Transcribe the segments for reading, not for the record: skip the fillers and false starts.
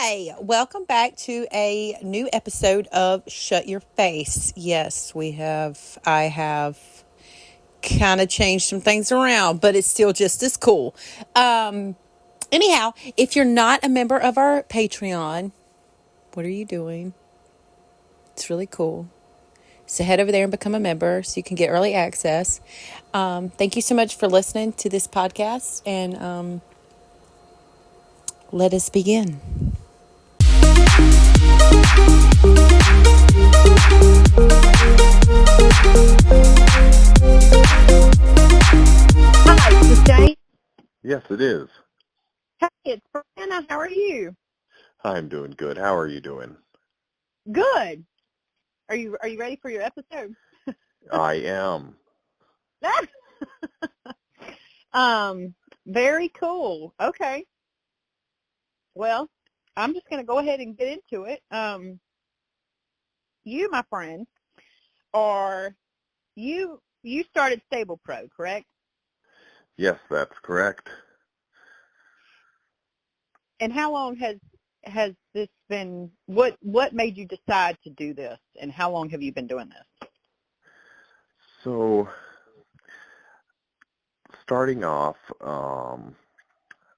Hi, welcome back to a new episode of Shut Your Face. Yes, I have kind of changed some things around, but it's still just as cool. Anyhow, if you're not a member of our Patreon, what are you doing? It's really cool. So head over there and become a member so you can get early access. Thank you so much for listening to this podcast, and let us begin. Hi, this is Jane. Yes, it is. Hey, it's Brianna. How are you? I'm doing good. How are you doing? Good. Are you ready for your episode? I am. Very cool. Okay. Well, I'm just going to go ahead and get into it. You, my friend, are you started Stable Pro, correct? Yes, that's correct. And how long has this been? What made you decide to do this, and how long have you been doing this? So, starting off,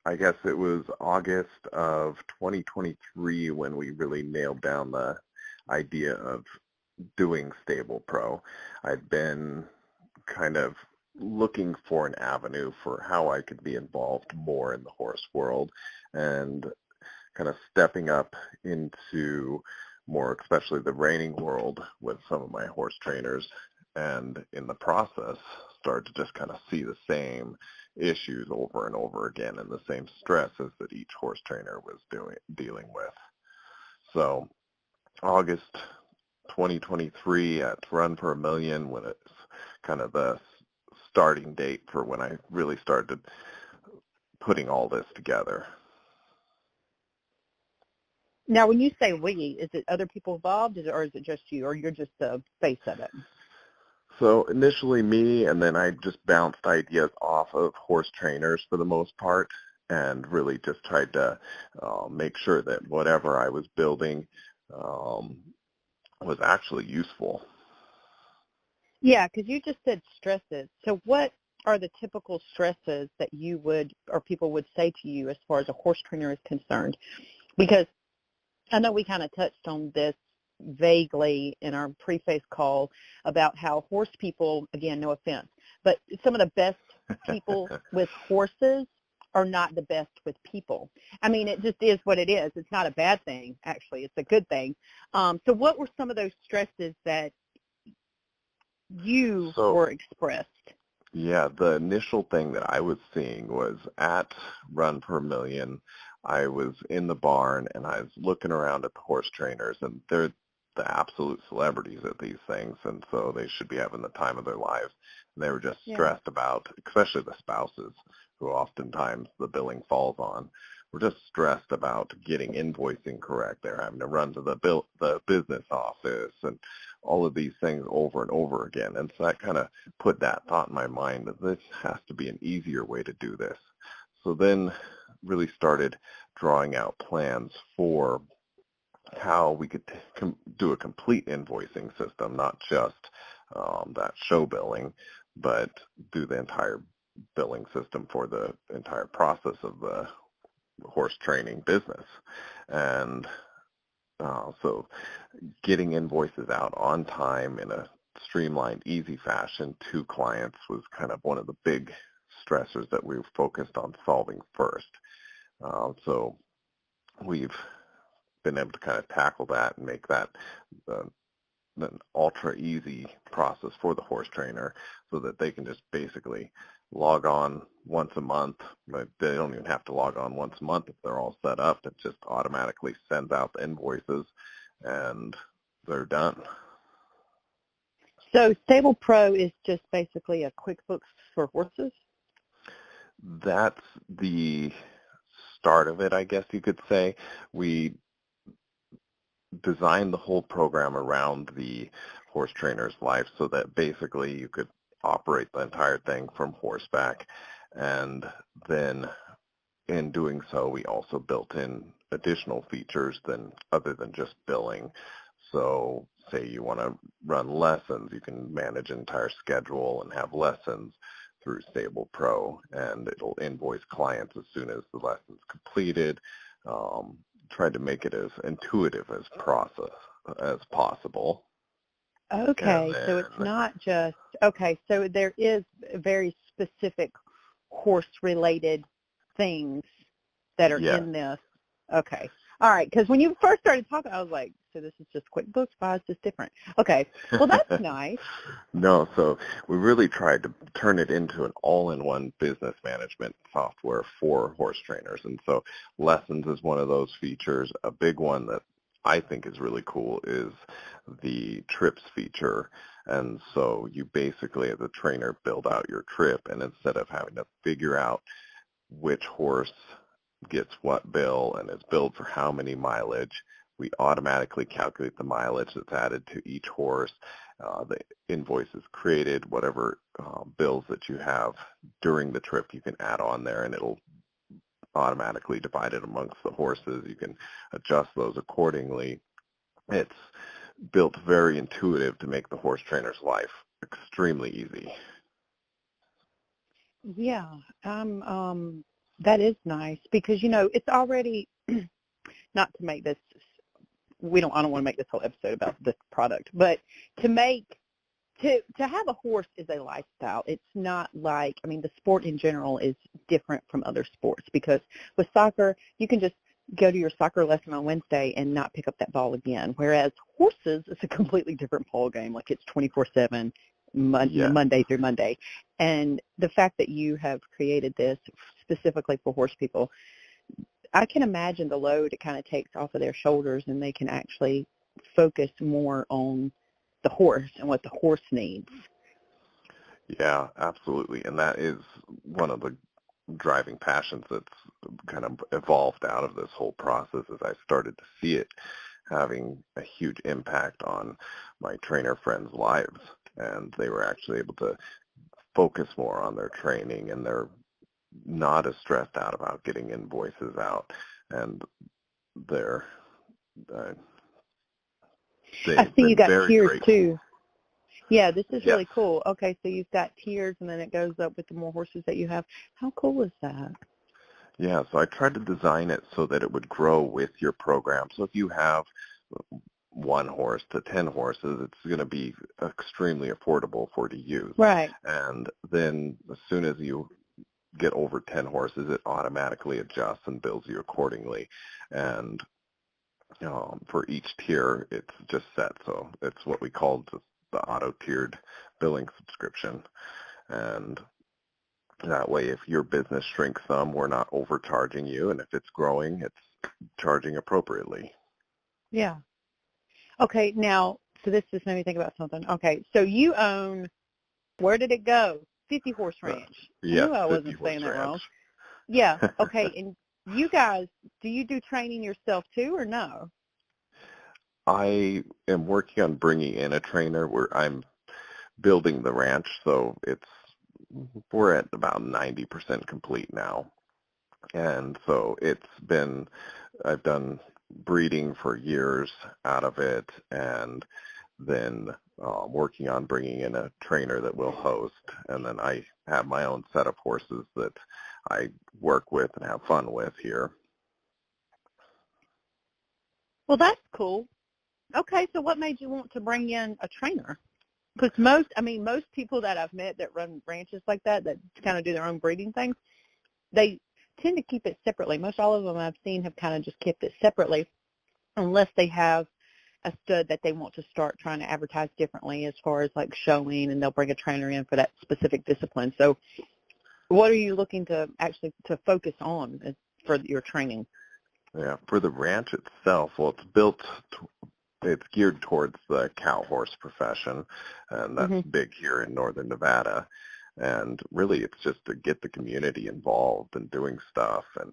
I guess it was August of 2023 when we really nailed down the idea of doing Stable Pro. I'd been kind of looking for an avenue for how I could be involved more in the horse world and kind of stepping up into more, especially the reining world with some of my horse trainers, and in the process started to just kind of see the same issues over and over again and the same stresses that each horse trainer was dealing with. So August 2023 at Run for a Million, when it's kind of the starting date for when I really started putting all this together. Now, when you say we, is it other people involved, or is it just you, or you're just the face of it? So initially me, and then I just bounced ideas off of horse trainers for the most part, and really just tried to make sure that whatever I was building was actually useful. Yeah, because you just said stresses. So what are the typical stresses that you would, or people would say to you as far as a horse trainer is concerned? Because I know we kind of touched on this vaguely in our preface call about how horse people, again, no offense, but some of the best people with horses are not the best with people. I mean, it just is what it is. It's not a bad thing, actually. It's a good thing. So what were some of those stresses that you were expressed? Yeah, the initial thing that I was seeing was at Run per Million, I was in the barn and I was looking around at the horse trainers, and they're the absolute celebrities at these things, and so they should be having the time of their lives. And they were just stressed about, especially the spouses, who oftentimes the billing falls on, were just stressed about getting invoicing correct. They're having to run to the business office and all of these things over and over again. And so that kind of put that thought in my mind that this has to be an easier way to do this. So then really started drawing out plans for how we could do a complete invoicing system, not just that show billing, but do the entire billing system for the entire process of the horse training business. And so getting invoices out on time in a streamlined, easy fashion to clients was kind of one of the big stressors that we focused on solving first. So we've been able to kind of tackle that and make that an ultra easy process for the horse trainer so that they can just basically log on once a month, but they don't even have to log on once a month if they're all set up. It just automatically sends out the invoices and they're done. So Stable Pro is just basically a QuickBooks for horses? That's the start of it, I guess you could say. We designed the whole program around the horse trainer's life so that basically you could operate the entire thing from horseback. And then in doing so, we also built in additional features than other than just billing. So say you want to run lessons, you can manage an entire schedule and have lessons through Stable Pro, and it'll invoice clients as soon as the lesson's completed. Try to make it as intuitive as possible. Okay, so it's not just, okay, so there is very specific horse-related things that are in this. Okay. All right, because when you first started talking, I was like, so this is just QuickBooks, why is this different? Okay, well, that's nice. No, so we really tried to turn it into an all-in-one business management software for horse trainers. And so Lessons is one of those features. A big one that I think is really cool is the trips feature. And so you basically, as a trainer, build out your trip, and instead of having to figure out which horse gets what bill and is billed for how many mileage, we automatically calculate the mileage that's added to each horse. The invoice is created. Whatever bills that you have during the trip, you can add on there, and it'll automatically divide it amongst the horses. You can adjust those accordingly. It's built very intuitive to make the horse trainer's life extremely easy. Yeah, that is nice because, you know, it's already, not to make this, I don't want to make this whole episode about this product, but to have a horse is a lifestyle. It's not like, I mean, the sport in general is different from other sports because with soccer, you can just go to your soccer lesson on Wednesday and not pick up that ball again, whereas horses, it's a completely different ball game. Like it's 24/7. Monday through Monday. And the fact that you have created this specifically for horse people, I can imagine the load it kind of takes off of their shoulders, and they can actually focus more on the horse and what the horse needs. Yeah, absolutely. And that is one of the driving passions that's kind of evolved out of this whole process as I started to see it having a huge impact on my trainer friends' lives. And they were actually able to focus more on their training, and they're not as stressed out about getting invoices out. And they're I see you got tiers grateful. Too. Yeah, this is really cool. Okay, so you've got tiers, and then it goes up with the more horses that you have. How cool is that? Yeah, so I tried to design it so that it would grow with your program. So if you have 1 horse to 10 horses, it's going to be extremely affordable for to use. Right. And then as soon as you get over 10 horses, it automatically adjusts and bills you accordingly. And for each tier, it's just set. So it's what we call just the auto-tiered billing subscription. And that way, if your business shrinks some, we're not overcharging you. And if it's growing, it's charging appropriately. Yeah. Okay, now, so this just made me think about something. Okay, so you own, where did it go? 50 Horse Ranch. Yeah, I knew I wasn't saying that wrong. Yeah, okay, and you guys, do you do training yourself too or no? I am working on bringing in a trainer where I'm building the ranch, so we're at about 90% complete now. And so I've done breeding for years out of it, and then working on bringing in a trainer that will host. And then I have my own set of horses that I work with and have fun with here. Well, that's cool. Okay, so what made you want to bring in a trainer? Because most people that I've met that run ranches like that kind of do their own breeding things, they tend to keep it separately. Most all of them I've seen have kind of just kept it separately unless they have a stud that they want to start trying to advertise differently as far as like showing, and they'll bring a trainer in for that specific discipline. So what are you looking to actually to focus on for your training? Yeah, for the ranch itself, well, it's geared towards the cow horse profession, and that's big here in northern Nevada. And really, it's just to get the community involved in doing stuff, and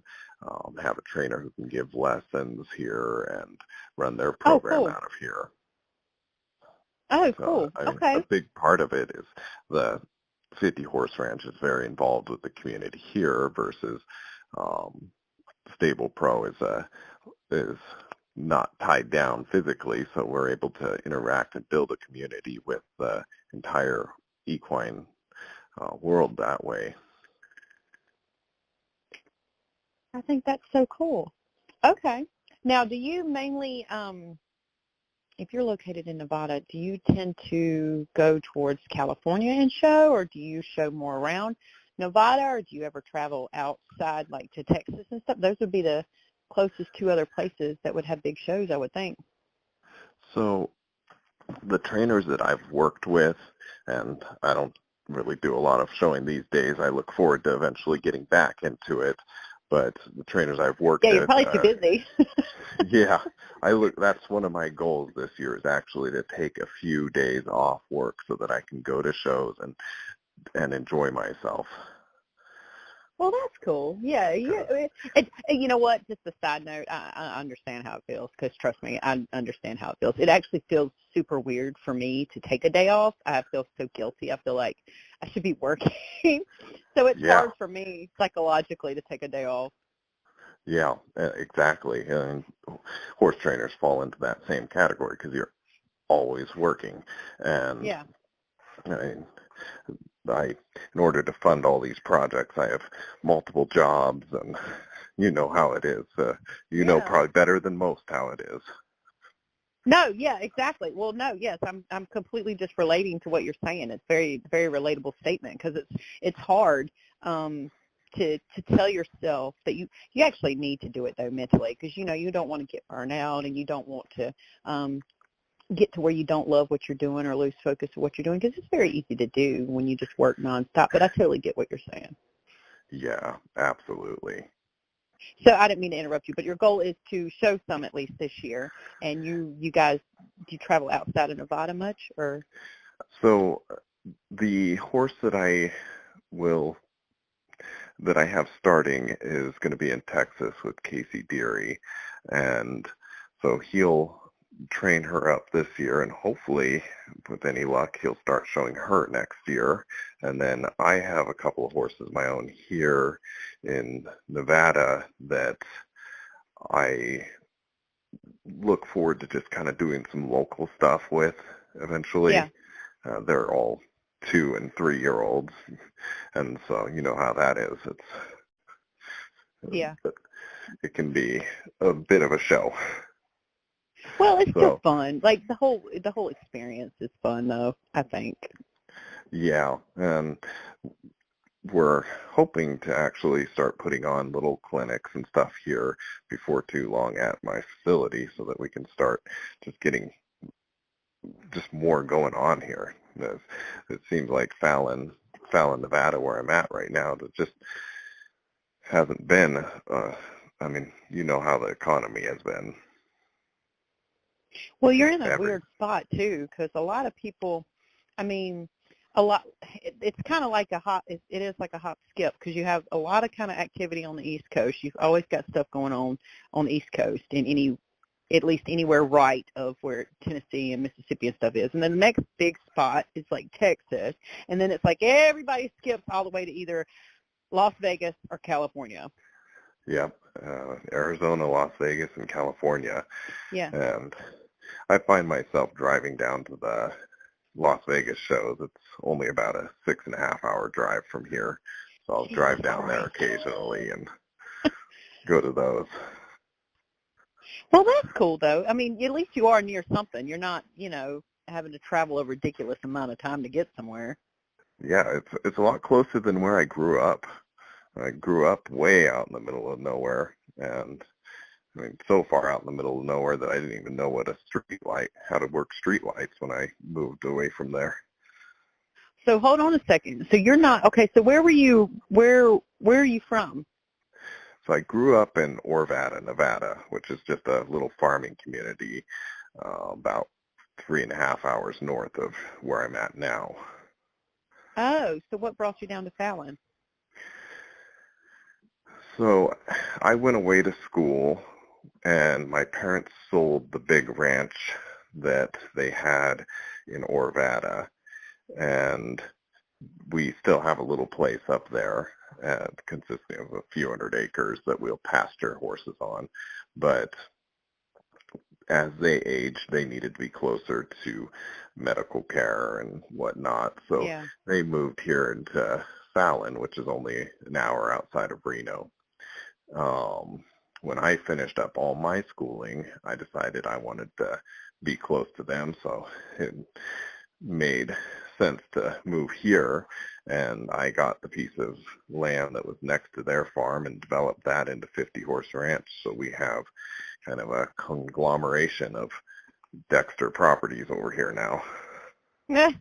have a trainer who can give lessons here and run their program out of here. Oh, cool. Okay. A big part of it is the 50 Horse Ranch is very involved with the community here versus Stable Pro is a is not tied down physically, so we're able to interact and build a community with the entire equine world that way. I think that's so cool. Okay. Now, do you mainly, if you're located in Nevada, do you tend to go towards California and show, or do you show more around Nevada, or do you ever travel outside, like to Texas and stuff? Those would be the closest two other places that would have big shows, I would think. So the trainers that I've worked with, and I don't really do a lot of showing these days. I look forward to eventually getting back into it. But the trainers I've worked Yeah, you're at, probably too busy. yeah, that's one of my goals this year is actually to take a few days off work so that I can go to shows and enjoy myself. Well, that's cool. Yeah, you know what? Just a side note, I understand how it feels because trust me, I understand how it feels. It actually feels super weird for me to take a day off. I feel so guilty. I feel like I should be working. So it's hard for me psychologically to take a day off. Yeah, exactly. And horse trainers fall into that same category because you're always working. And yeah. In order to fund all these projects, I have multiple jobs, and you know how it is. You know probably better than most how it is. No, yeah, exactly. Well, no, yes, I'm completely just relating to what you're saying. It's very very relatable statement because it's hard to tell yourself that you actually need to do it though mentally because you don't want to get burned out and you don't want to get to where you don't love what you're doing or lose focus of what you're doing because it's very easy to do when you just work nonstop. But I totally get what you're saying. Yeah, absolutely. So I didn't mean to interrupt you, but your goal is to show some at least this year. And you guys, do you travel outside of Nevada much, or? So the horse that I have starting is going to be in Texas with Casey Deary, and so he'll train her up this year, and hopefully, with any luck, he'll start showing her next year. And then I have a couple of horses of my own here in Nevada that I look forward to just kind of doing some local stuff with eventually. Yeah. They're all 2- and 3-year-olds, and so you know how that is. It can be a bit of a show. Well, it's still fun. Like the whole experience is fun, though, I think. Yeah, and we're hoping to actually start putting on little clinics and stuff here before too long at my facility so that we can start just getting just more going on here. It seems like Fallon, Nevada, where I'm at right now, that just hasn't been, I mean, you know how the economy has been. Well, you're in a weird spot, too, because a lot of people, I mean, it's kind of like it is like a hop skip because you have a lot of kind of activity on the East Coast. You've always got stuff going on the East Coast in at least anywhere right of where Tennessee and Mississippi and stuff is. And then the next big spot is like Texas. And then it's like everybody skips all the way to either Las Vegas or California. Yep. Arizona, Las Vegas, and California. Yeah. And I find myself driving down to the Las Vegas shows. It's only about a 6.5-hour drive from here. So I'll drive down there occasionally and go to those. Well, that's cool, though. I mean, at least you are near something. You're not, having to travel a ridiculous amount of time to get somewhere. Yeah, it's a lot closer than where I grew up. I grew up way out in the middle of nowhere, and I mean, so far out in the middle of nowhere that I didn't even know how to work street lights when I moved away from there. So hold on a second. So you're not, okay, so where are you from? So I grew up in Orvada, Nevada, which is just a little farming community about 3.5 hours north of where I'm at now. Oh, so what brought you down to Fallon? So I went away to school, and my parents sold the big ranch that they had in Orvada, and we still have a little place up there consisting of a few hundred acres that we'll pasture horses on. But as they aged, they needed to be closer to medical care and whatnot. So Yeah. they moved here into Fallon, which is only an hour outside of Reno. Um, when I finished up all my schooling, I decided I wanted to be close to them, so it made sense to move here, and I got the piece of land that was next to their farm and developed that into 50 horse ranch. So we have kind of a conglomeration of Dexter properties over here now. Yeah.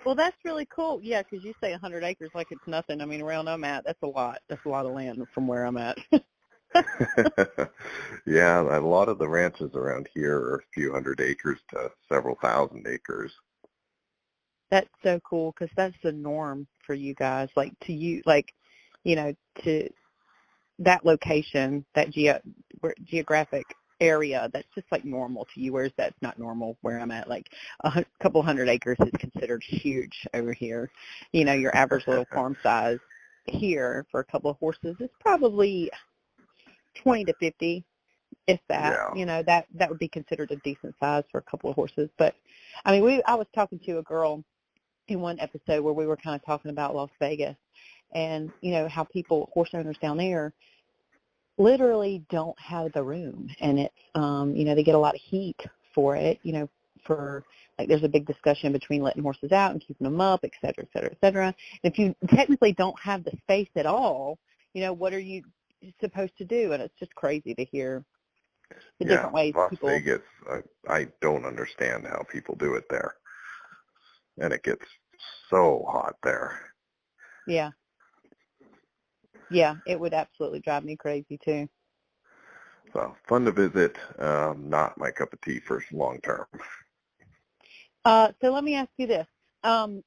Well, that's really cool. Yeah, because you say 100 acres like it's nothing. I mean, around I'm at, that's a lot. That's a lot of land from where I'm at. Yeah, a lot of the ranches around here are a few hundred acres to several thousand acres. That's so cool because that's the norm for you guys. Like to you, like, to that location, that geographic area, that's just like normal to you, whereas that's not normal where I'm at. Like couple hundred acres is considered huge over here. Your average little farm size here for a couple of horses is probably 20 to 50, if that. Yeah. That would be considered a decent size for a couple of horses. But I mean, I was talking to a girl in one episode where we were kind of talking about Las Vegas and, how horse owners down there literally don't have the room. And it's, they get a lot of heat for it, for like there's a big discussion between letting horses out and keeping them up, et cetera, et cetera, et cetera. And if you technically don't have the space at all, what are you supposed to do? And it's just crazy to hear the different ways Las people. Vegas, I don't understand how people do it there. And it gets so hot there. Yeah. Yeah, it would absolutely drive me crazy too. So fun to visit, not my cup of tea for long term. So let me ask you this.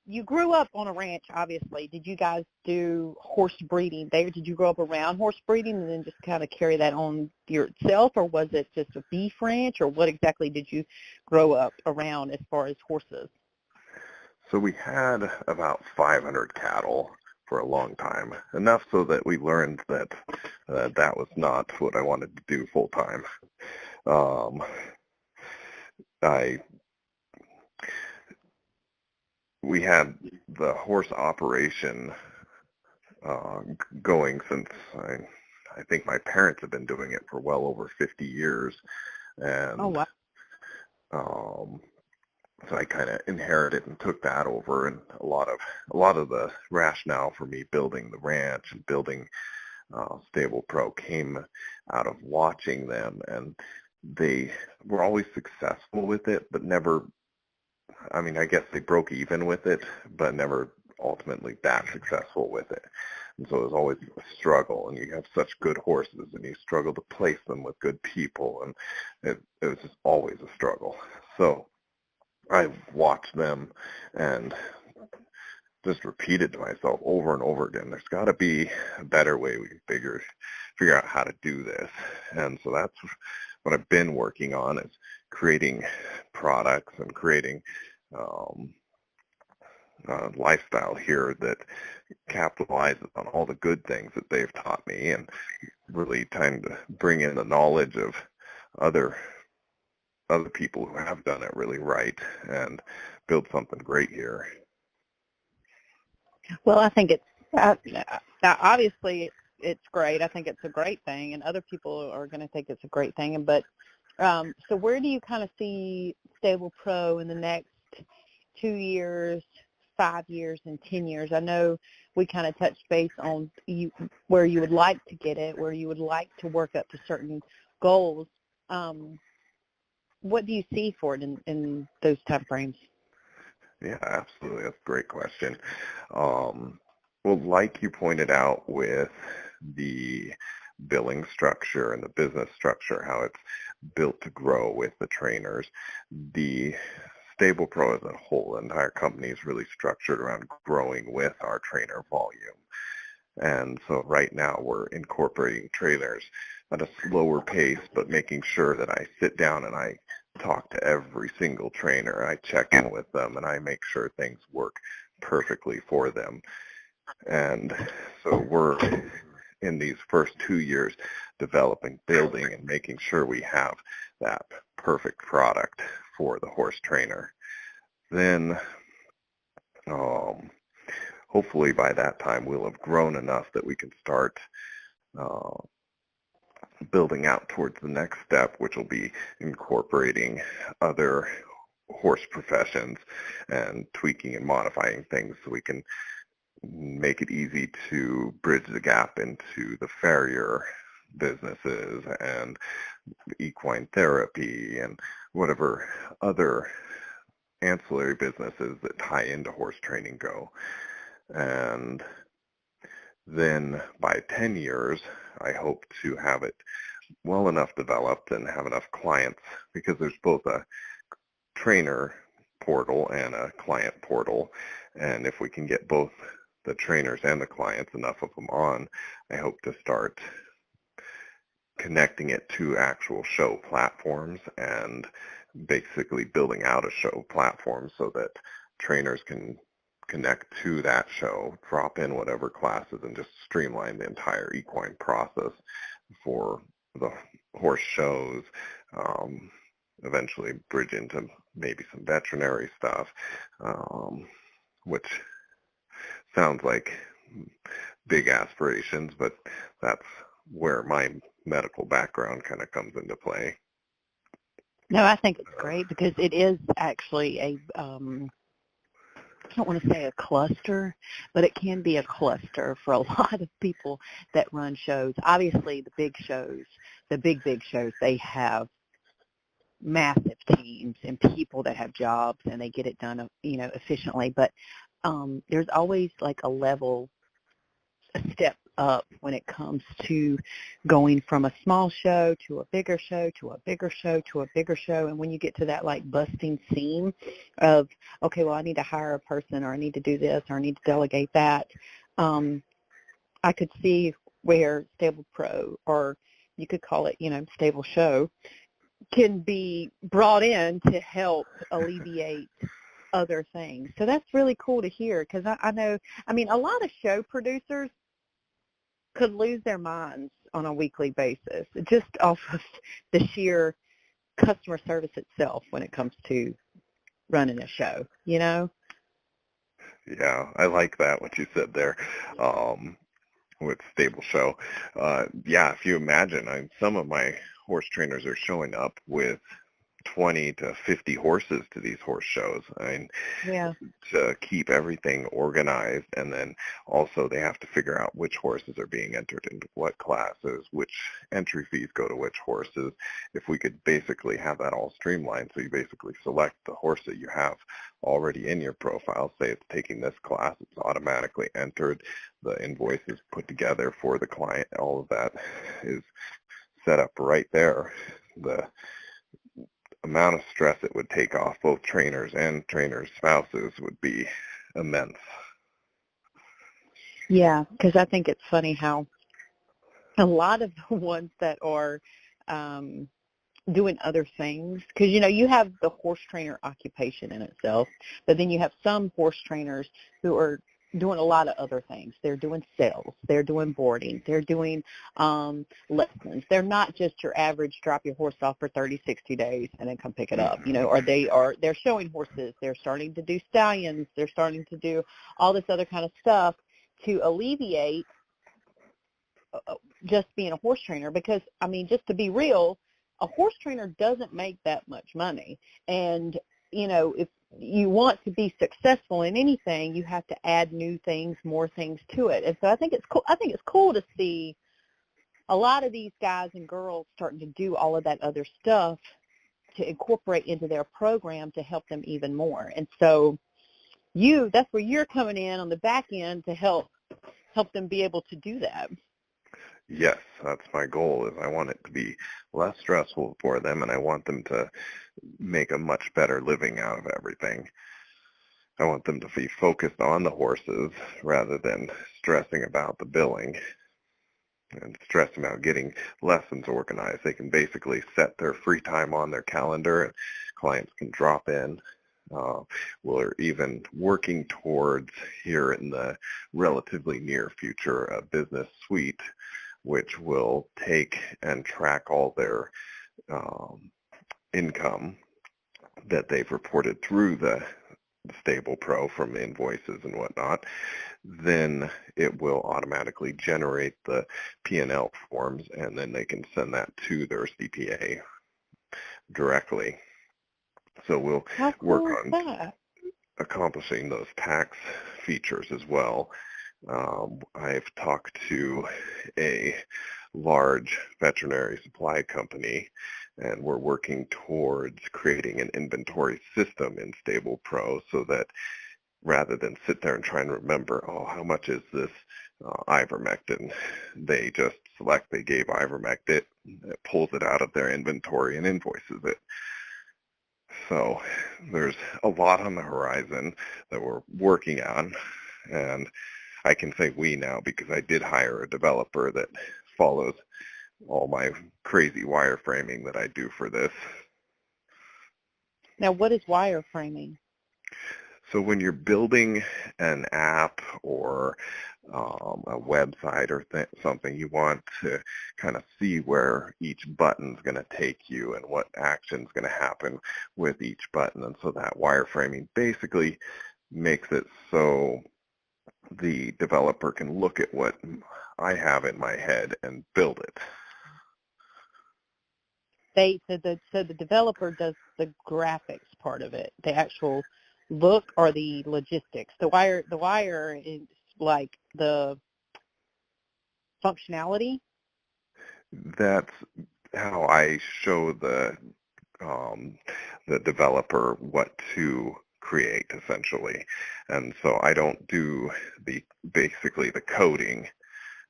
You grew up on a ranch, obviously. Did you guys do horse breeding there? Did you grow up around horse breeding and then just kind of carry that on yourself, or was it just a beef ranch, or what exactly did you grow up around as far as horses? So we had about 500 cattle for a long time, enough so that we learned that that was not what I wanted to do full time. We had the horse operation going since I think my parents have been doing it for well over 50 years, and Oh, wow. So I kind of inherited and took that over, and a lot of the rationale for me building the ranch and building Stable Pro came out of watching them, and they were always successful with it, but never. I mean, I guess they broke even with it, but never ultimately that successful with it. And so it was always a struggle, and you have such good horses, and you struggle to place them with good people, and it was just always a struggle. So I watched them and just repeated to myself over and over again, there's got to be a better way we can figure out how to do this. And so that's what I've been working on, is creating products and creating lifestyle here that capitalizes on all the good things that they've taught me, and really trying to bring in the knowledge of other people who have done it really right and build something great here. Well, I think obviously it's great. I think it's a great thing, and other people are going to think it's a great thing. But so where do you kind of see Stable Pro in the next 2 years, 5 years, and 10 years? I know we kind of touched base on where you would like to get it, where you would like to work up to certain goals. What do you see for it in those time frames? Yeah, absolutely. That's a great question. Well, like you pointed out with the billing structure and the business structure, how it's built to grow with the trainers, the Stable Pro as a whole, the entire company is really structured around growing with our trainer volume. And so right now we're incorporating trainers at a slower pace, but making sure that I sit down and I talk to every single trainer. I check in with them, and I make sure things work perfectly for them. And so we're in these first 2 years developing, building, and making sure we have that perfect product for the horse trainer. Then hopefully by that time we'll have grown enough that we can start uh, building out towards the next step, which will be incorporating other horse professions and tweaking and modifying things so we can make it easy to bridge the gap into the farrier businesses and equine therapy and whatever other ancillary businesses that tie into horse training go. And then by 10 years, I hope to have it well enough developed and have enough clients, because there's both a trainer portal and a client portal. And if we can get both the trainers and the clients, enough of them on, I hope to start connecting it to actual show platforms and basically building out a show platform so that trainers can connect to that show, drop in whatever classes, and just streamline the entire equine process for the horse shows, eventually bridge into maybe some veterinary stuff, which sounds like big aspirations, but that's where my medical background kind of comes into play. No, I think it's great because it is actually a, I don't want to say a cluster, but it can be a cluster for a lot of people that run shows. Obviously, the big shows, the big shows, they have massive teams and people that have jobs and they get it done, efficiently. But there's always like a step up when it comes to going from a small show to a bigger show to a bigger show to a bigger show. And when you get to that like busting seam of, okay, well, I need to hire a person, or I need to do this, or I need to delegate that, I could see where Stable Pro, or you could call it, Stable Show, can be brought in to help alleviate other things. So that's really cool to hear, because I know, a lot of show producers could lose their minds on a weekly basis just off of the sheer customer service itself when it comes to running a show, Yeah, I like that, what you said there. With Stable Show. If you imagine, some of my horse trainers are showing up with 20 to 50 horses to these horse shows. To keep everything organized, and then also they have to figure out which horses are being entered into what classes, which entry fees go to which horses. If we could basically have that all streamlined, so you basically select the horse that you have already in your profile, say it's taking this class, it's automatically entered, the invoice is put together for the client, all of that is set up right there. The amount of stress it would take off both trainers and trainers' spouses would be immense. Yeah, because I think it's funny how a lot of the ones that are doing other things, because, you have the horse trainer occupation in itself, but then you have some horse trainers who are doing a lot of other things. They're doing sales. They're doing boarding. They're doing lessons. They're not just your average drop your horse off for 30, 60 days and then come pick it up, or they're showing horses. They're starting to do stallions. They're starting to do all this other kind of stuff to alleviate just being a horse trainer, because, just to be real, a horse trainer doesn't make that much money. And, if you want to be successful in anything, you have to add new things, more things to it. And so I think it's cool. I think it's cool to see a lot of these guys and girls starting to do all of that other stuff to incorporate into their program to help them even more. And so that's where you're coming in on the back end to help them be able to do that. Yes, that's my goal. Is I want it to be less stressful for them, and I want them to make a much better living out of everything. I want them to be focused on the horses rather than stressing about the billing and stressing about getting lessons organized. They can basically set their free time on their calendar, and clients can drop in. We're even working towards, here in the relatively near future, a business suite which will take and track all their income that they've reported through the Stable Pro from invoices and whatnot, then it will automatically generate the P&L forms, and then they can send that to their CPA directly. So we'll work on accomplishing those tax features as well. I've talked to a large veterinary supply company, and we're working towards creating an inventory system in Stable Pro so that rather than sit there and try and remember, oh, how much is this ivermectin, they just select they gave ivermectin, it pulls it out of their inventory and invoices it. So there's a lot on the horizon that we're working on, and I can say we now because I did hire a developer that follows all my crazy wireframing that I do for this. Now, what is wireframing? So when you're building an app or a website or something, you want to kind of see where each button's going to take you and what action's going to happen with each button. And so that wireframing basically makes it so the developer can look at what I have in my head and build it. So the developer does the graphics part of it, the actual look or the logistics. The wire is like the functionality. That's how I show the developer what to create essentially. And so I don't do basically the coding.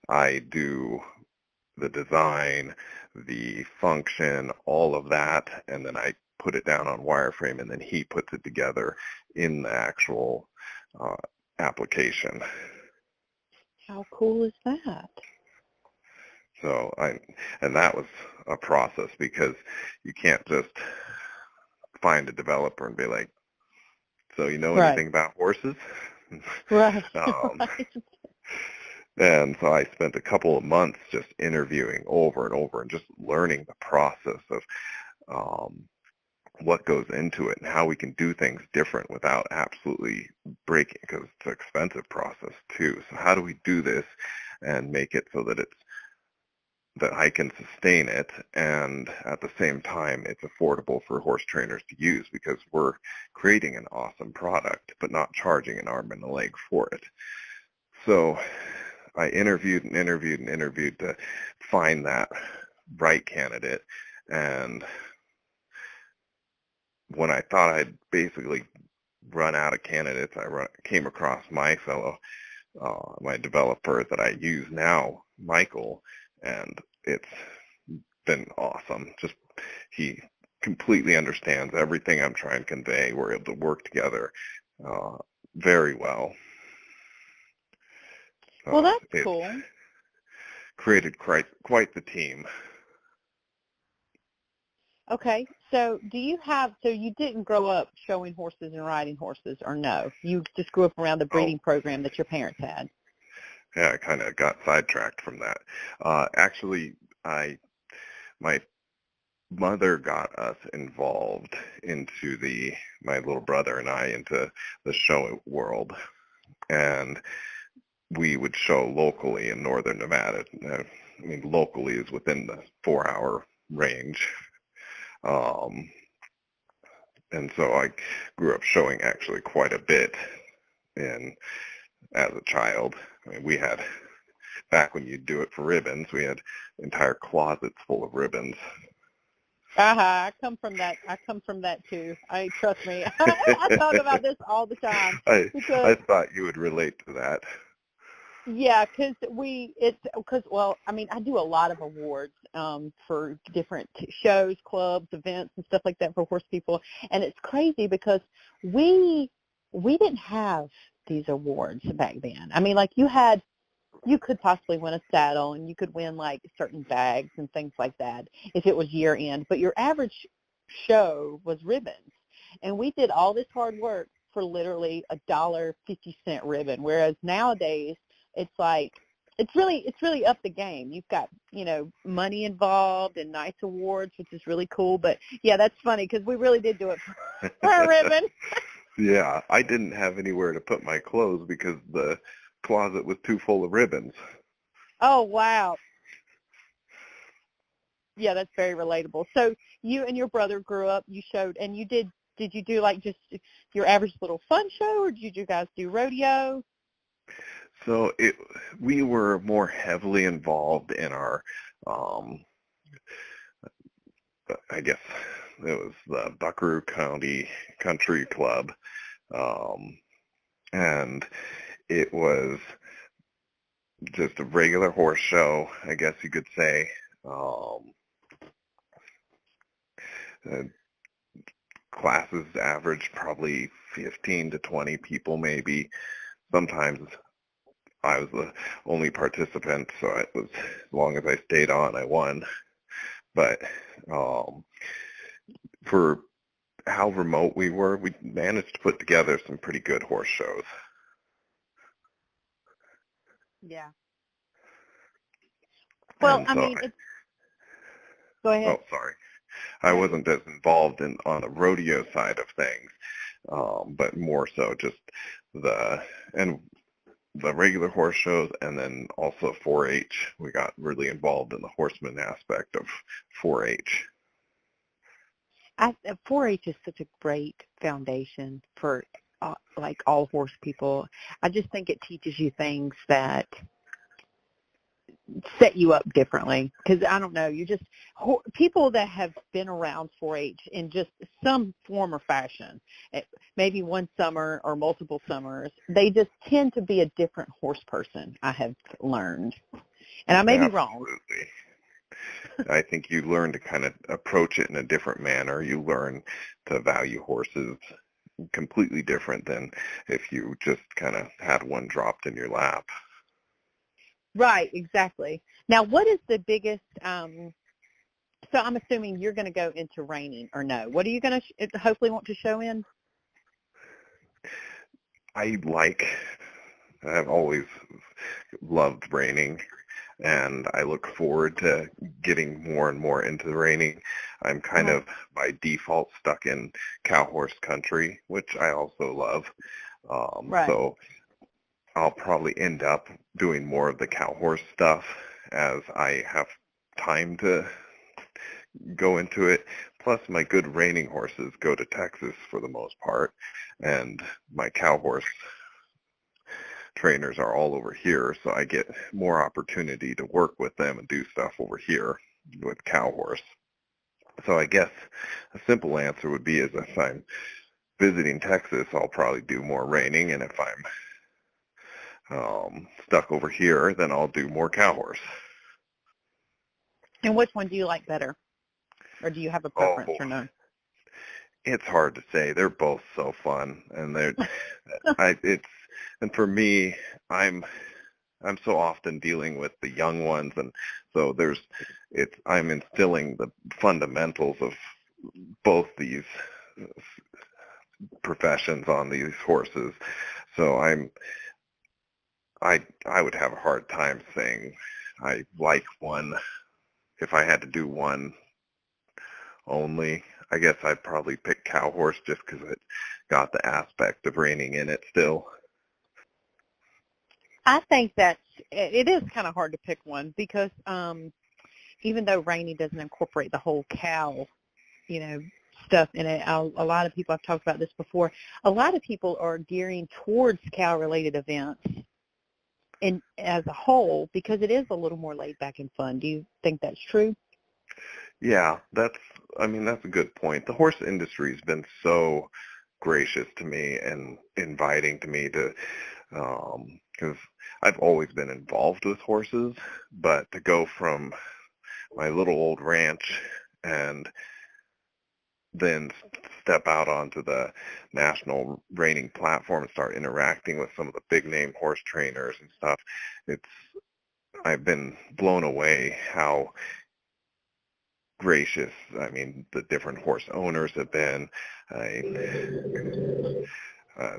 I do the design, the function, all of that, and then I put it down on wireframe, and then he puts it together in the actual application. How cool is that? So and that was a process because you can't just find a developer and be like, so you know anything about horses? Right. And so I spent a couple of months just interviewing over and over and just learning the process of what goes into it and how we can do things different without absolutely breaking, because it's an expensive process too. So how do we do this and make it so that I can sustain it, and at the same time it's affordable for horse trainers to use, because we're creating an awesome product but not charging an arm and a leg for it. So I interviewed to find that right candidate, and when I thought I'd basically run out of candidates, I came across my developer that I use now, Michael, and it's been awesome. Just he completely understands everything I'm trying to convey. We're able to work together very well. Well, that's cool. Created quite the team. Okay, so you didn't grow up showing horses and riding horses, or no? You just grew up around the breeding program that your parents had? Yeah, I kind of got sidetracked from that. Actually, my mother got us involved into my little brother and I into the show world, and we would show locally in northern Nevada. I mean, locally is within the 4-hour range. And so I grew up showing actually quite a bit as a child. I mean, we had, back when you'd do it for ribbons, we had entire closets full of ribbons. I come from that too. Trust me. I talk about this all the time. I thought you would relate to that. Yeah, because I do a lot of awards for different shows, clubs, events, and stuff like that for horse people, and it's crazy because we didn't have these awards back then. I mean, like you could possibly win a saddle, and you could win like certain bags and things like that if it was year end, but your average show was ribbons, and we did all this hard work for literally $1.50 ribbon, whereas nowadays it's like it's really up the game. You've got, money involved and nice awards, which is really cool. But yeah, that's funny because we really did do it for a ribbon. Yeah, I didn't have anywhere to put my clothes because the closet was too full of ribbons. Oh, wow. Yeah, that's very relatable. So you and your brother grew up, you showed, and did you do like just your average little fun show, or did you guys do rodeo? So we were more heavily involved in our, um, I guess it was the Buckaroo County Country Club, um, and it was just a regular horse show, I guess you could say. Um, uh, Classes averaged probably 15 to 20 people maybe. Sometimes I was the only participant, so it was, as long as I stayed on, I won. But um, for how remote we were, we managed to put together some pretty good horse shows. Yeah. Well, And I so, mean, go ahead. oh, sorry, I No, wasn't as involved on the rodeo side of things, but more so just the and the regular horse shows, and then also 4-H. We got really involved in the horseman aspect of 4-H. 4-H is such a great foundation for like all horse people. I just think it teaches you things that set you up differently, because I don't know, you just people that have been around 4-H in just some form or fashion, maybe one summer or multiple summers, they just tend to be a different horse person, I have learned, and I may be wrong. Absolutely. I think you learn to kind of approach it in a different manner. You learn to value horses completely different than if you just kind of had one dropped in your lap. Right, exactly. Now, what is the biggest, so I'm assuming you're going to go into reining, or no? What are you going to hopefully want to show in? I've always loved reining, and I look forward to getting more and more into the reining. I'm kind of by default stuck in cow horse country, which I also love. Right. So I'll probably end up doing more of the cow horse stuff as I have time to go into it. Plus, my good reining horses go to Texas for the most part, and my cow horse trainers are all over here, so I get more opportunity to work with them and do stuff over here with cow horse. So I guess a simple answer would be is if I'm visiting Texas, I'll probably do more reining, and if I'm stuck over here, then I'll do more cow horse. And which one do you like better? Or do you have a preference or no? It's hard to say. They're both so fun, and and for me, I'm so often dealing with the young ones, and so I'm instilling the fundamentals of both these professions on these horses. So I would have a hard time saying I like one. If I had to do one only, I guess I'd probably pick cow horse just because it got the aspect of reining in it still. I think that it is kind of hard to pick one because even though reining doesn't incorporate the whole cow, stuff in it, a lot of people, I've talked about this before, a lot of people are gearing towards cow-related events and as a whole because it is a little more laid back and fun. Do you think that's true? Yeah, that's a good point. The horse industry has been so gracious to me and inviting to me to, because I've always been involved with horses, but to go from my little old ranch and then step out onto the national reining platform and start interacting with some of the big name horse trainers and stuff, I've been blown away how gracious, the different horse owners have been.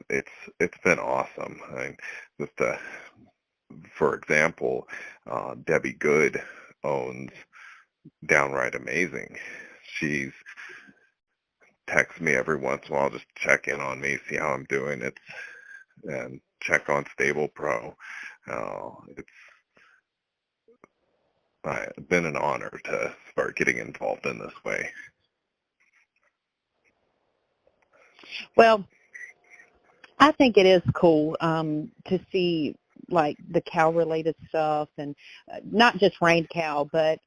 It's been awesome. for example, Debbie Good owns Downright Amazing. She's texts me every once in a while, just check in on me, see how I'm doing. And check on Stable Pro. It's been an honor to start getting involved in this way. Well, I think it is cool to see like the cow-related stuff, and not just reined cow, but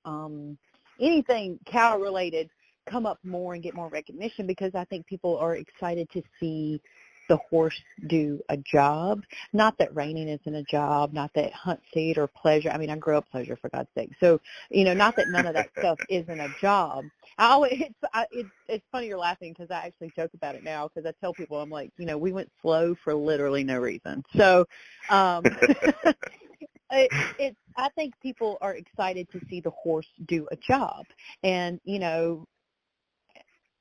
anything cow-related come up more and get more recognition, because I think people are excited to see the horse do a job. Not that reining isn't a job, not that hunt seat or pleasure. I mean, I grew up pleasure, for God's sake. So, not that none of that stuff isn't a job. It's funny you're laughing, because I actually joke about it now, because I tell people, I'm like, we went slow for literally no reason. So I think people are excited to see the horse do a job. And,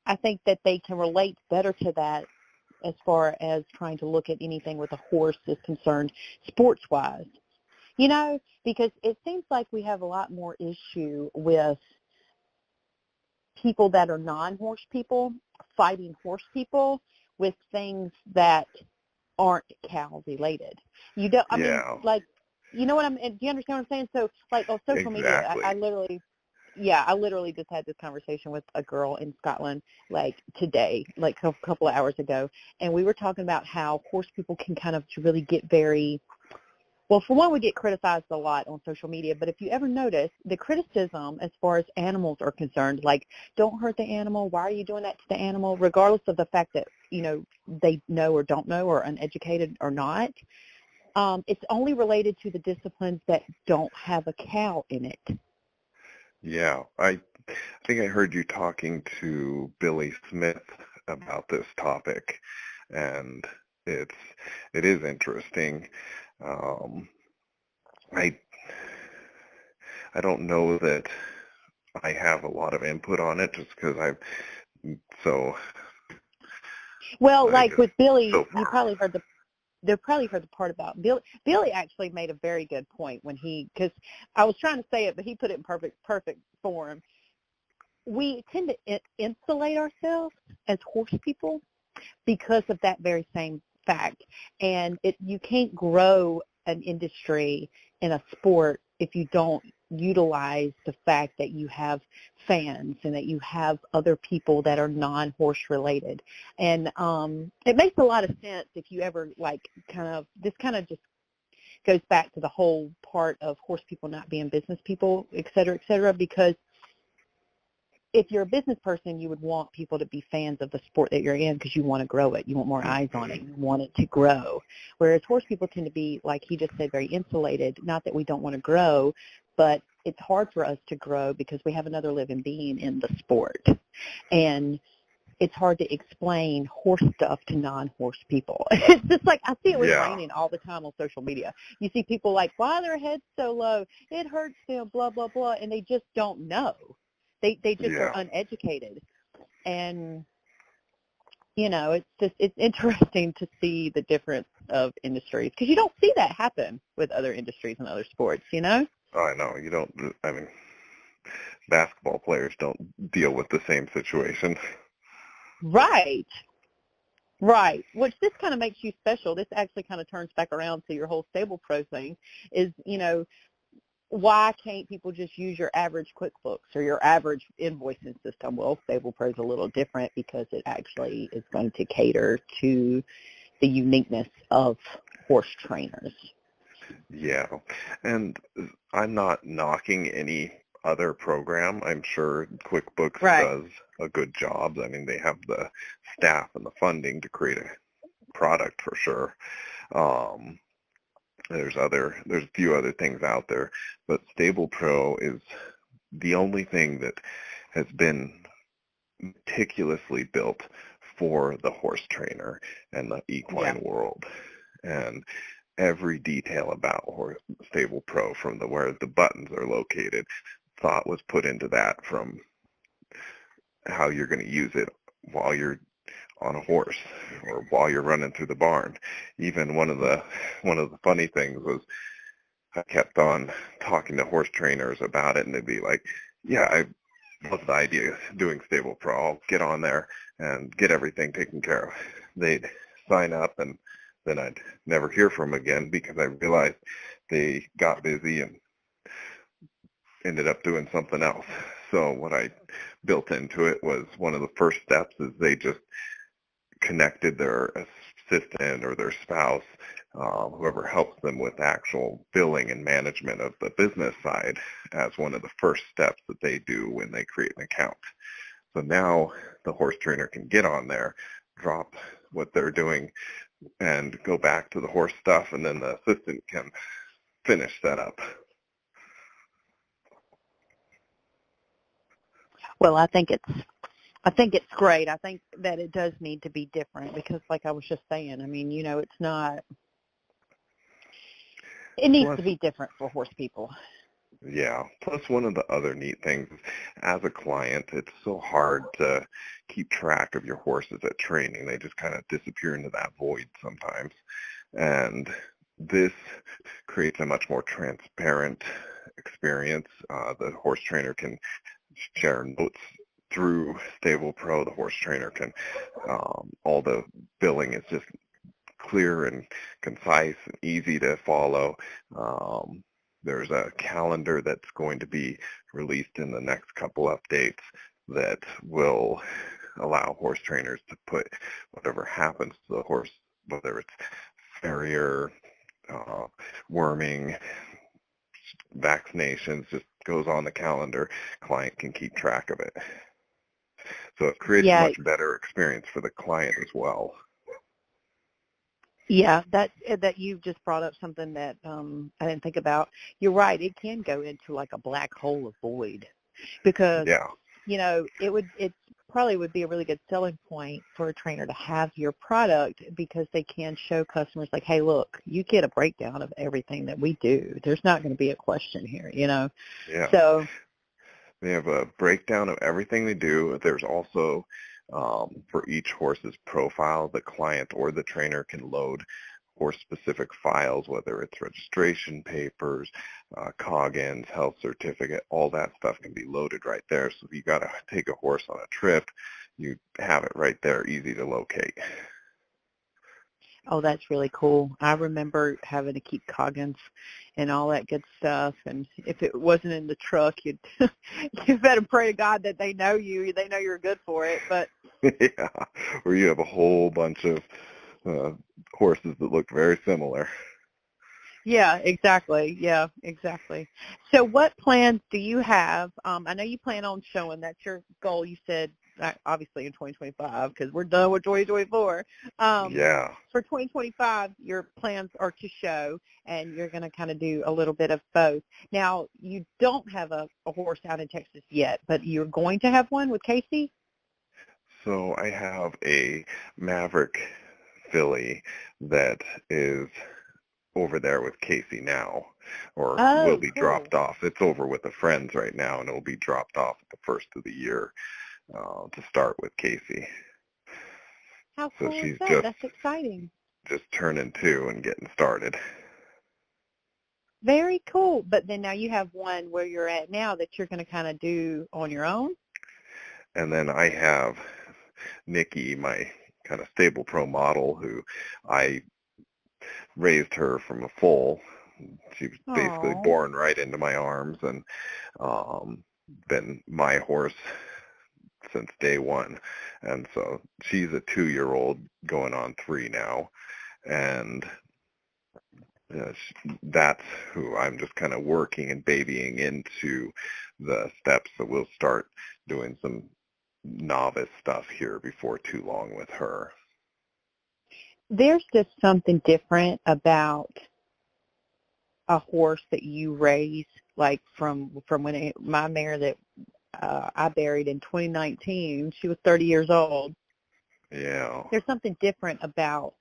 I think that they can relate better to that as far as trying to look at anything with a horse is concerned, sports-wise. Because it seems like we have a lot more issue with people that are non-horse people fighting horse people with things that aren't cow-related. You know what I'm, do you understand what I'm saying? So, like, on social media, I literally just had this conversation with a girl in Scotland, like today, like a couple of hours ago, and we were talking about how horse people can kind of really get very, well, for one, we get criticized a lot on social media, but if you ever notice, the criticism as far as animals are concerned, like, don't hurt the animal, why are you doing that to the animal, regardless of the fact that, they know or don't know or uneducated or not, it's only related to the disciplines that don't have a cow in it. Yeah, I think I heard you talking to Billy Smith about this topic, and it is interesting. I don't know that I have a lot of input on it, just because with Billy, you probably heard they probably heard the part about Billy. Billy actually made a very good point because I was trying to say it, but he put it in perfect form. We tend to insulate ourselves as horse people because of that very same fact. And you can't grow an industry in a sport if you don't utilize the fact that you have fans and that you have other people that are non-horse related. And it makes a lot of sense if you ever this kind of just goes back to the whole part of horse people not being business people, et cetera, because if you're a business person, you would want people to be fans of the sport that you're in because you want to grow it. You want more eyes on it. You want it to grow. Whereas horse people tend to be, like he just said, very insulated. Not that we don't want to grow, but it's hard for us to grow because we have another living being in the sport. And it's hard to explain horse stuff to non-horse people. It's just like, I see it with reining all the time on social media. You see people like, why are their heads so low? It hurts them, blah, blah, blah, and they just don't know. They just are uneducated. And, it's interesting to see the difference of industries because you don't see that happen with other industries and other sports, Oh, I know. You don't, basketball players don't deal with the same situation. Right. Which this kind of makes you special. This actually kind of turns back around to your whole Stable Pro thing is, why can't people just use your average QuickBooks or your average invoicing system? Well, Stable Pro is a little different because it actually is going to cater to the uniqueness of horse trainers. Yeah, and I'm not knocking any other program. I'm sure QuickBooks does a good job. I mean, they have the staff and the funding to create a product for sure. There's a few other things out there, but Stable Pro is the only thing that has been meticulously built for the horse trainer and the equine world. And every detail about Stable Pro, from where the buttons are located, thought was put into that, from how you're going to use it while you're on a horse or while you're running through the barn. Even one of the funny things was I kept on talking to horse trainers about it, and they'd be like, yeah, I love the idea of doing Stable Pro. I'll get on there and get everything taken care of. They'd sign up, and then I'd never hear from them again because I realized they got busy and ended up doing something else. So what I built into it was one of the first steps is they just connected their assistant or their spouse, whoever helps them with actual billing and management of the business side, as one of the first steps that they do when they create an account. So now the horse trainer can get on there, drop what they're doing, and go back to the horse stuff, and then the assistant can finish that up. Well, I think it's great. I think that it does need to be different because, like I was just saying, I mean, it's not. It needs Plus, to be different for horse people. yeah. Plus, one of the other neat things is, as a client, it's so hard to keep track of your horses at training. They just kind of disappear into that void sometimes. And this creates a much more transparent experience. The horse trainer can share notes through Stable Pro. The horse trainer can, all the billing is just clear and concise and easy to follow. There's a calendar that's going to be released in the next couple updates that will allow horse trainers to put whatever happens to the horse, whether it's farrier, worming, vaccinations, just goes on the calendar. Client can keep track of it. So it creates a much better experience for the client as well. Yeah, that you just brought up something that I didn't think about. You're right. It can go into like a black hole of void because, it probably would be a really good selling point for a trainer to have your product because they can show customers like, hey, look, you get a breakdown of everything that we do. There's not going to be a question here, Yeah. So they have a breakdown of everything they do. There's also, for each horse's profile, the client or the trainer can load horse-specific files, whether it's registration papers, Coggins, health certificate, all that stuff can be loaded right there. So if you got to take a horse on a trip, you have it right there, easy to locate. Oh, that's really cool. I remember having to keep Coggins and all that good stuff. And if it wasn't in the truck, you better pray to God that they know you. They know you're good for it. But yeah, or you have a whole bunch of horses that look very similar. Yeah, exactly. Yeah, exactly. So what plans do you have? I know you plan on showing. That's your goal. You said obviously in 2025 because we're done with 2024. Yeah. For 2025, your plans are to show, and you're going to kind of do a little bit of both. Now, you don't have a horse out in Texas yet, but you're going to have one with Casey? So I have a Maverick filly that is over there with Casey now, or will be dropped off. It's over with the friends right now, and it will be dropped off at the first of the year to start with Casey. How cool is that? That's exciting. Just turning 2 and getting started. Very cool. But then now you have one where you're at now that you're going to kind of do on your own? And then I have Nikki, my kind of Stable Pro model, who I raised her from a foal. She was basically born right into my arms and been my horse since day one. And so she's a 2-year-old going on 3 now. And that's who I'm just kind of working and babying into the steps. So we'll start doing some novice stuff here before too long with her. There's just something different about a horse that you raise, like from when my mare that I buried in 2019, she was 30 years old. Yeah. There's something different about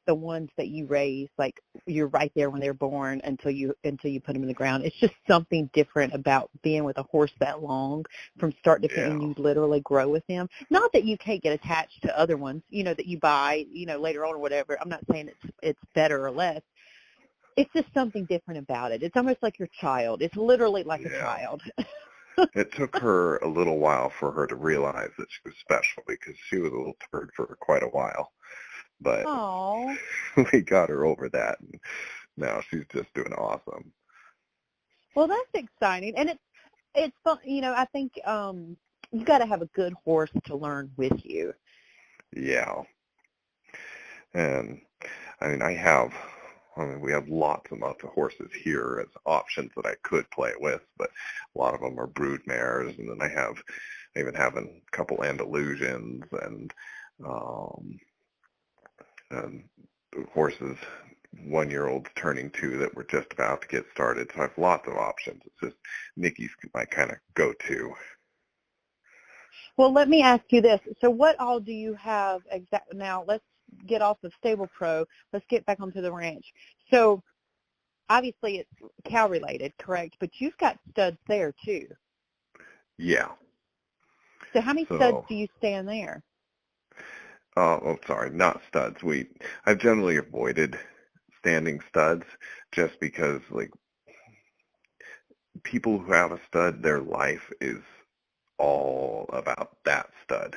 the ones that you raise, like you're right there when they're born until you put them in the ground. It's just something different about being with a horse that long from start to finish, and you literally grow with them. Not that you can't get attached to other ones, that you buy, later on or whatever. I'm not saying it's better or less, it's just something different about it. It's almost like your child. It's literally like a Yeah. child. It took her a little while for her to realize that she was special because she was a little turd for quite a while. But Oh, we got her over that, and now she's just doing awesome. well, that's exciting, and it's fun. You know, I think you got to have a good horse to learn with you. Yeah. And we have lots and lots of horses here as options that I could play with, but a lot of them are brood mares, and then I even have a couple Andalusians um, and horses, 1-year-olds turning 2 that were just about to get started. So I have lots of options. It's just Nikki's my kind of go-to. Well, let me ask you this. So what all do you have exactly now? Let's get off of Stable Pro. Let's get back onto the ranch. So obviously it's cow related, correct? But you've got studs there too. Yeah. So how many studs do you stand there? Sorry, not studs. I've generally avoided standing studs just because, like, people who have a stud, their life is all about that stud.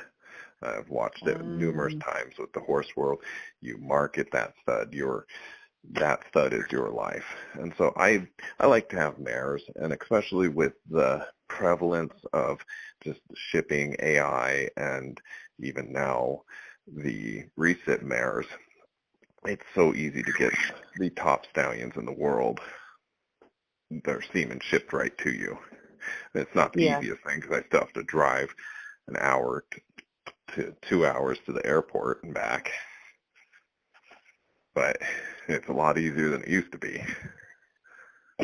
I've watched it numerous times with the horse world. You market that stud, that stud is your life. And so I like to have mares, and especially with the prevalence of just shipping AI and even now the resit mares, it's so easy to get the top stallions in the world, their semen shipped right to you. And it's not the easiest thing because I still have to drive an hour to 2 hours to the airport and back. But it's a lot easier than it used to be.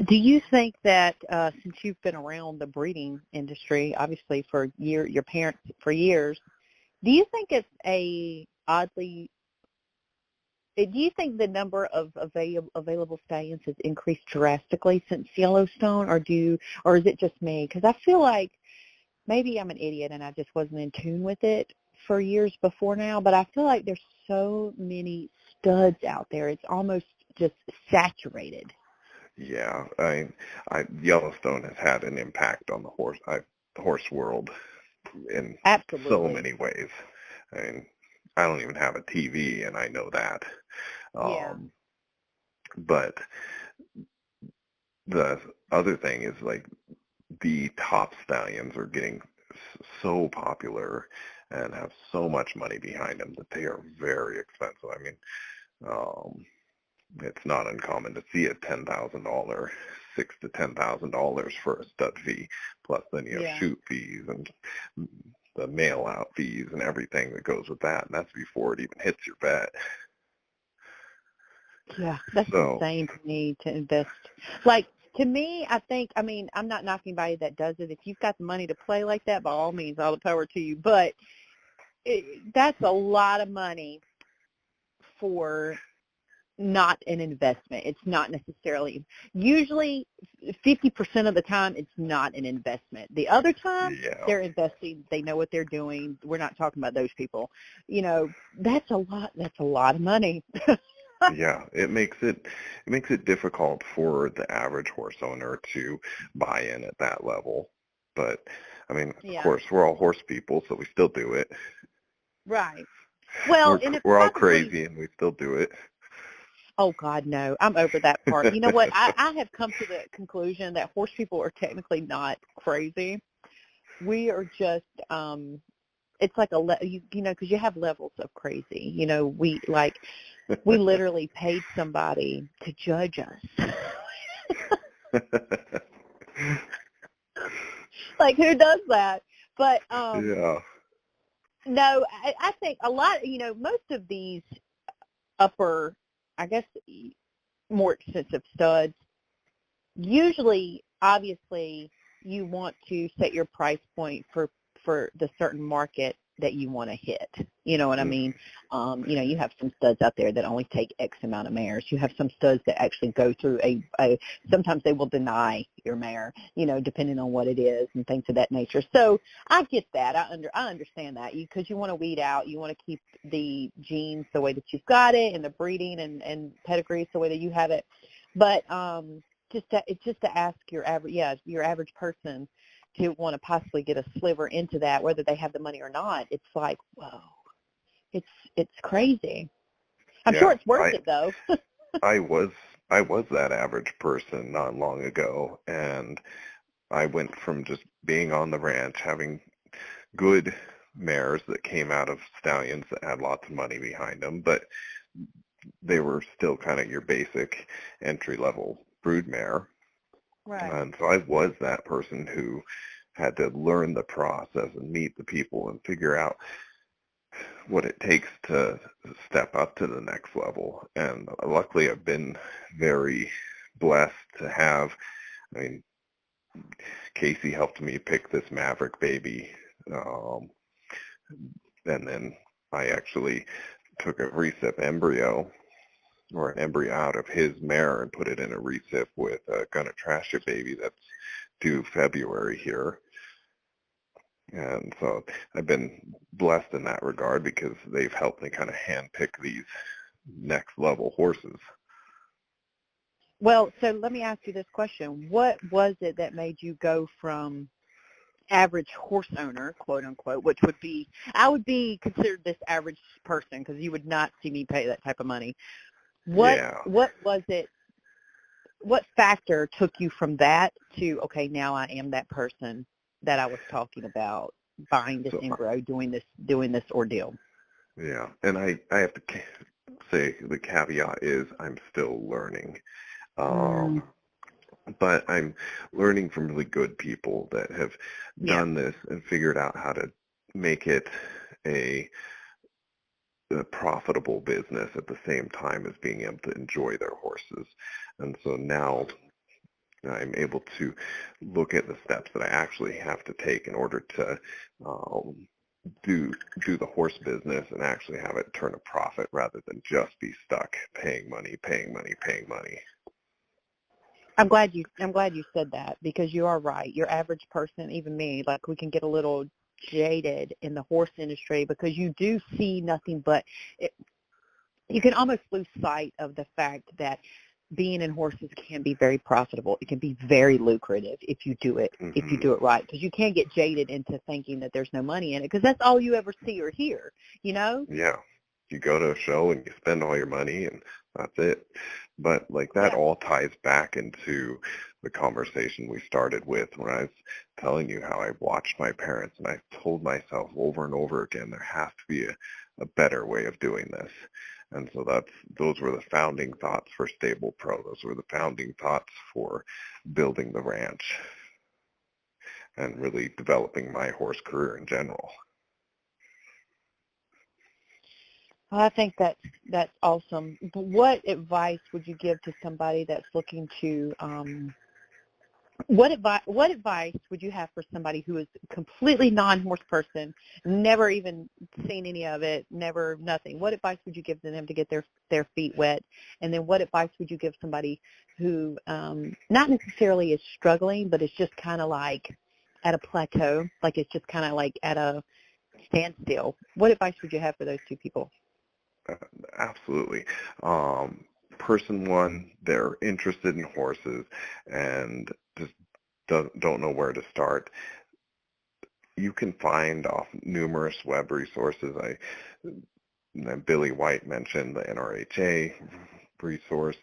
Do you think that since you've been around the breeding industry, obviously for your parents for years, do you think it's do you think the number of available stallions has increased drastically since Yellowstone, or is it just me? Because I feel like maybe I'm an idiot and I just wasn't in tune with it for years before now, but I feel like there's so many studs out there. It's almost just saturated. Yeah, Yellowstone has had an impact on the horse world in so many ways. I mean, I don't even have a TV, and I know that. But the other thing is, like, the top stallions are getting so popular and have so much money behind them that they are very expensive. I mean, it's not uncommon to see a $10,000, $6,000 to $10,000 for a stud fee. Plus, then you have shoot fees and the mail out fees and everything that goes with that, and that's before it even hits your vet. Yeah, that's insane to me to invest. Like, to me, I'm not knocking anybody that does it. If you've got the money to play like that, by all means, all the power to you. But that's a lot of money for not an investment. It's not necessarily, usually 50% of the time, it's not an investment. The other time, they're investing. They know what they're doing. We're not talking about those people. You know, that's a lot of money. Yeah, it makes it difficult for the average horse owner to buy in at that level. But I mean, of course, we're all horse people, so we still do it. Right. Well, we're all crazy, and we still do it. Oh God, no! I'm over that part. You know what? I have come to the conclusion that horse people are technically not crazy. We are just it's like you know, because you have levels of crazy. You know, we literally paid somebody to judge us. Like, who does that? But no, I think a lot. You know, most of these upper, I guess, more expensive studs, usually, obviously, you want to set your price point for the certain market that you want to hit. You know what I mean? You know, you have some studs out there that only take X amount of mares. You have some studs that actually go through sometimes they will deny your mare, you know, depending on what it is and things of that nature. So I get that. I understand that, because you want to weed out. You want to keep the genes the way that you've got it, and the breeding and pedigrees the way that you have it. But just to ask your average person to want to possibly get a sliver into that, whether they have the money or not, it's like, whoa, it's crazy. I'm sure Yeah, it's worth it though. I was I was that average person not long ago, and I went from just being on the ranch, having good mares that came out of stallions that had lots of money behind them, but they were still kind of your basic entry level brood mare. Right. And so I was that person who had to learn the process and meet the people and figure out what it takes to step up to the next level. And luckily I've been very blessed to have, I mean, Casey helped me pick this Maverick baby. Um, and then I actually took a recip embryo or an embryo out of his mare and put it in a recip with a Gonna Trash It baby that's due February here. And so I've been blessed in that regard because they've helped me kind of handpick these next level horses. Well, so let me ask you this question. What was it that made you go from average horse owner, quote unquote, which would be, I would be considered this average person because you would not see me pay that type of money. What was it, what factor took you from that to, okay, now I am that person that I was talking about, buying this embryo, doing this ordeal? Yeah, and I have to say the caveat is I'm still learning. But I'm learning from really good people that have done this and figured out how to make it a profitable business at the same time as being able to enjoy their horses. And so now I'm able to look at the steps that I actually have to take in order to do the horse business and actually have it turn a profit rather than just be stuck paying money. I'm glad you said that, because you are right. Your average person, even me, like, we can get a little jaded in the horse industry because you do see nothing but it. You can almost lose sight of the fact that being in horses can be very profitable. It can be very lucrative if you do it right, because you can't get jaded into thinking that there's no money in it because that's all you ever see or hear, you know? Yeah. You go to a show and you spend all your money and that's it. But like that all ties back into the conversation we started with when I was telling you how I watched my parents, and I told myself over and over again there has to be a better way of doing this. And so those were the founding thoughts for Stable Pro. Those were the founding thoughts for building the ranch and really developing my horse career in general. Well, I think that's awesome. But what advice would you give to somebody that's looking to what advice would you have for somebody who is a completely non-horse person, never even seen any of it, never nothing? What advice would you give to them to get their feet wet? And then what advice would you give somebody who not necessarily is struggling, but is just kind of like at a plateau, like it's just kind of like at a standstill? What advice would you have for those two people? Absolutely. Person one, they're interested in horses and just don't know where to start. You can find off numerous web resources. Billy White mentioned the NRHA resource.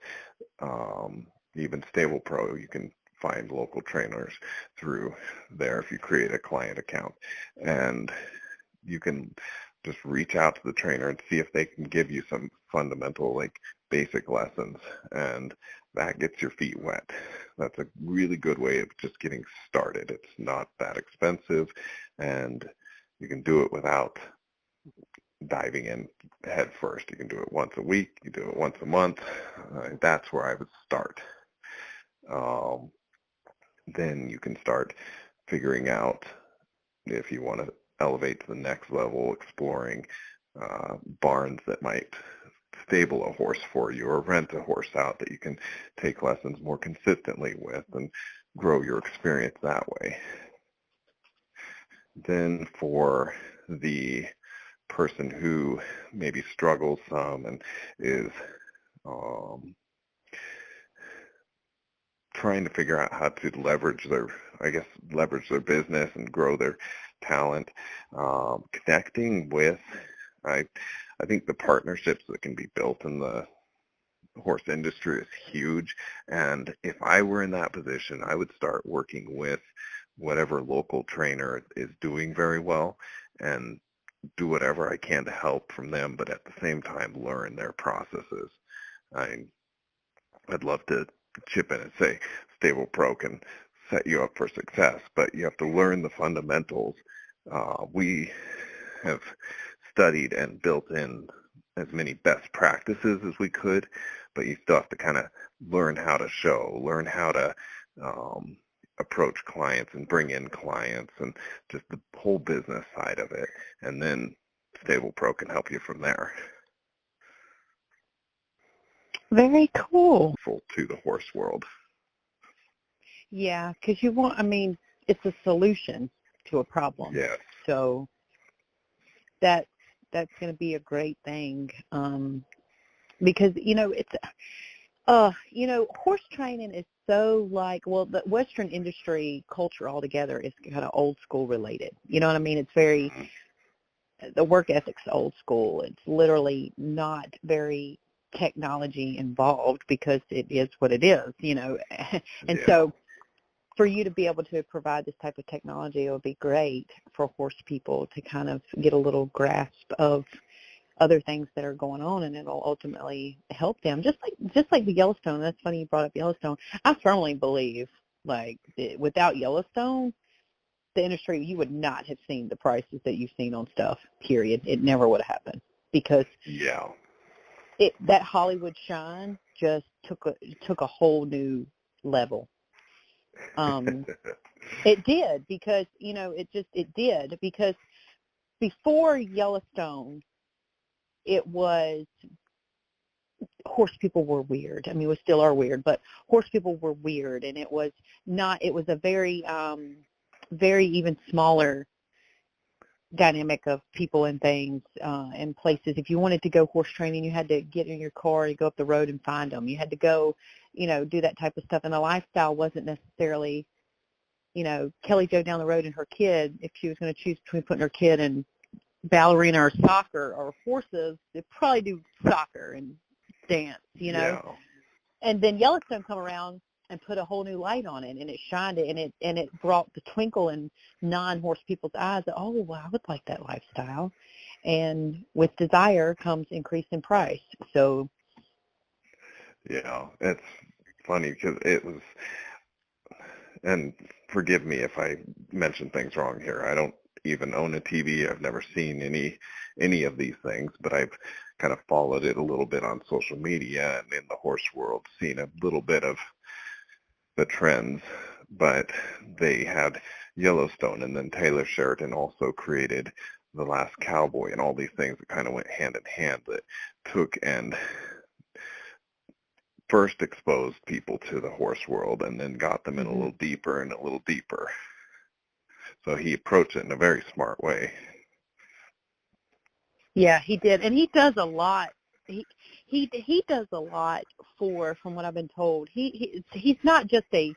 Even Stable Pro, you can find local trainers through there if you create a client account. And you can just reach out to the trainer and see if they can give you some fundamental, like, basic lessons, and that gets your feet wet. That's a really good way of just getting started. It's not that expensive, and you can do it without diving in head first. You can do it once a week, you do it once a month. That's where I would start. Then you can start figuring out if you want to elevate to the next level, exploring barns that might stable a horse for you or rent a horse out that you can take lessons more consistently with and grow your experience that way. Then for the person who maybe struggles some and is trying to figure out how to leverage their business and grow their talent. Connecting with, I think the partnerships that can be built in the horse industry is huge. And if I were in that position, I would start working with whatever local trainer is doing very well and do whatever I can to help from them, but at the same time learn their processes. I'd love to chip in and say Stable Pro can set you up for success, but you have to learn the fundamentals. We have studied and built in as many best practices as we could, but you still have to kind of learn how to learn how to approach clients and bring in clients and just the whole business side of it. And then Stable Pro can help you from there. Very cool. To the horse world. Yeah, because it's a solution to a problem. Yes. So that's going to be a great thing, because horse training is so the Western industry culture altogether is kind of old school related. You know what I mean? It's very, the work ethic's old school. It's literally not very technology involved because it is what it is, and so for you to be able to provide this type of technology, it would be great for horse people to kind of get a little grasp of other things that are going on, and it'll ultimately help them. Just like the Yellowstone. That's funny you brought up Yellowstone. I firmly believe, without Yellowstone, the industry, you would not have seen the prices that you've seen on stuff, period. It never would have happened because that Hollywood shine just took a whole new level. It did because it did because before Yellowstone, it was horse people were weird. I mean, we still are weird, but horse people were weird, and it was a very very even smaller dynamic of people and things and places. If you wanted to go horse training, you had to get in your car and go up the road and find them. You had to go, do that type of stuff. And the lifestyle wasn't necessarily, Kelly Jo down the road and her kid, if she was going to choose between putting her kid in ballerina or soccer or horses, they'd probably do soccer and dance, Yeah. And then Yellowstone come around and put a whole new light on it, and it shined it, and it brought the twinkle in non-horse people's eyes that, oh, well, I would like that lifestyle. And with desire comes increase in price. So, yeah, it's funny because it was, and forgive me if I mention things wrong here. I don't even own a TV. I've never seen any of these things, but I've kind of followed it a little bit on social media and in the horse world, seen a little bit of the trends. But they had Yellowstone, and then Taylor Sheridan also created The Last Cowboy, and all these things that kind of went hand in hand that took and first exposed people to the horse world and then got them in a little deeper and a little deeper. So he approached it in a very smart way. Yeah, he did, and he does a lot. He does a lot from what I've been told. He's not just a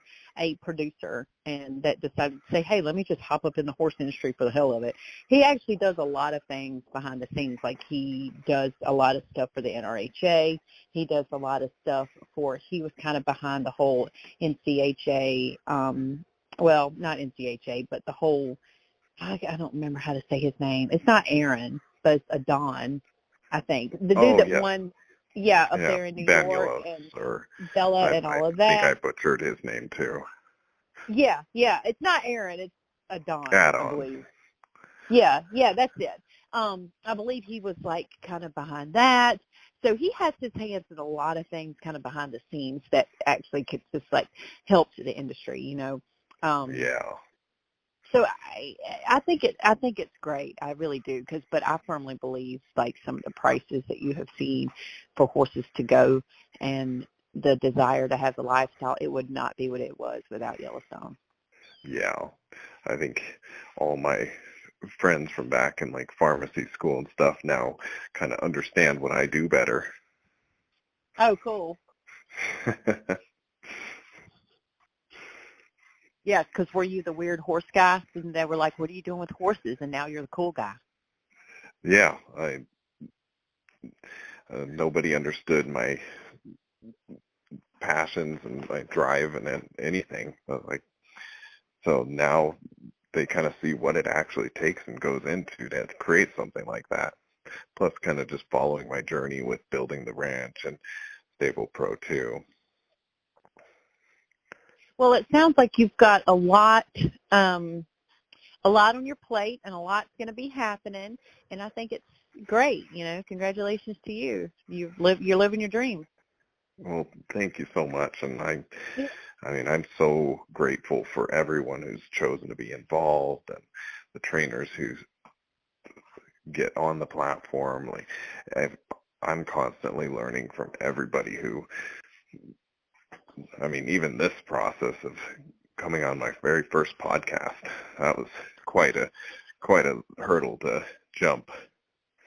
producer and that decided to say, hey, let me just hop up in the horse industry for the hell of it. He actually does a lot of things behind the scenes. Like he does a lot of stuff for the NRHA. He does a lot of stuff he was kind of behind the whole NCHA, well, not NCHA, but the whole, I don't remember how to say his name. It's not Aaron, but it's Adon, I think. The dude that won, up there in New York, and Bella and all of that. I think I butchered his name too. Yeah, it's not Aaron, it's Adon, I believe. Yeah, that's it. I believe he was kind of behind that. So he has his hands in a lot of things kind of behind the scenes that actually could just help to the industry, So I think it's great. I really do, but I firmly believe some of the prices that you have seen for horses to go and the desire to have the lifestyle, it would not be what it was without Yellowstone. Yeah, I think all my friends from back in pharmacy school and stuff now kind of understand what I do better. Oh, cool. Yeah, because were you the weird horse guy? And they were like, what are you doing with horses? And now you're the cool guy. Yeah, nobody understood my passions and my drive and anything. But so now they kind of see what it actually takes and goes into to create something like that. Plus kind of just following my journey with building the ranch and Stable Pro too. Well, it sounds like you've got a lot on your plate, and a lot's going to be happening. And I think it's great. Congratulations to you. You're living your dream. Well, thank you so much. And I mean, I'm so grateful for everyone who's chosen to be involved and the trainers who get on the platform. I'm constantly learning from everybody who, I mean, even this process of coming on my very first podcast, that was quite a hurdle to jump.